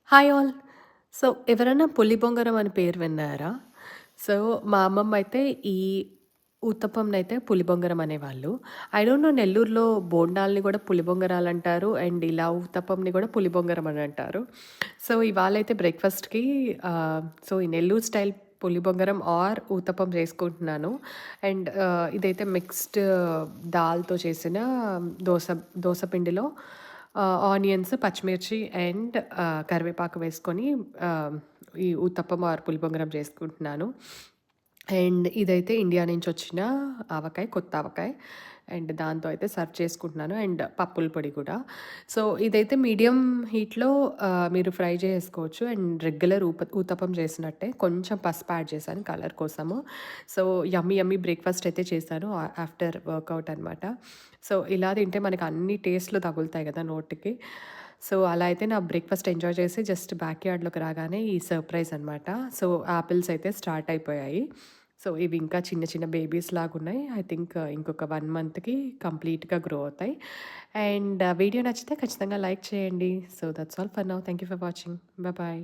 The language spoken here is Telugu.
Hi all. సో, ఎవరైనా పులి బొంగరం అని పేరు విన్నారా? సో, మా అమ్మమ్మ అయితే ఈ ఊతప్పంనైతే పులి బొంగరం అనేవాళ్ళు. ఐ డోంట్ నో నెల్లూరులో బోండాల్ని గూడా పులి బొంగరాలంటారు. అండ్ ఇలా ఊతప్పంని గూడా పులి బొంగరం అని అంటారు. సో, ఇవాళైతే బ్రేక్‌ఫాస్ట్‌కి సో, ఈ నెల్లూరు స్టైల్ పులి బొంగరం ఆర్ ఊతప్పం చేసుకుంటున్నాను. అండ్ ఇదైతే మిక్స్డ్ దాల్‌తో చేసిన దోస దోస పిండిలో ఆనియన్స్, పచ్చిమిర్చి అండ్ కరివేపాకు వేసుకొని ఆహ్, ఈ ఊతప్పం ఆర్ పులిబొంగరం చేసుకుంటున్నాను. అండ్ ఇదైతే ఇండియా నుంచొచ్చిన ఆవకాయ, కొత్త ఆవకాయ. అండ్ దాంతో అయితే సర్వ్ చేసుకుంటున్నాను. అండ్ పప్పుల పొడి కూడా. సో, ఇదైతే మీడియం హీట్‌లో మీరు ఫ్రై చేసుకోవచ్చు. అండ్ రెగ్యులర్ ఊతప్పం చేసినట్టే కొంచెం పసుపు యాడ్ చేశాను కలర్ కోసము. సో, యమ్మీ యమ్మీ బ్రేక్‌ఫాస్ట్ అయితే చేశాను ఆఫ్టర్ వర్కౌట్ అనమాట. సో, ఇలా తింటే మనకు అన్ని టేస్ట్‌లు తగులుతాయి కదా నోటికి. సో, అలా అయితే నా బ్రేక్‌ఫాస్ట్ ఎంజాయ్ చేసి జస్ట్ బ్యాక్ యార్డ్‌లోకి రాగానే ఈ సర్ప్రైజ్ అనమాట. సో, యాపిల్స్ అయితే స్టార్ట్ అయిపోయాయి. సో, ఇవి ఇంకా చిన్న చిన్న బేబీస్ లాగున్నాయి. ఐ థింక్ ఇంకొక 1 మంత్‌కి కంప్లీట్‌గా గ్రో అవుతాయి. అండ్ వీడియో నచ్చితే ఖచ్చితంగా లైక్ చేయండి. So, that's all for now. Thank you for watching. Bye.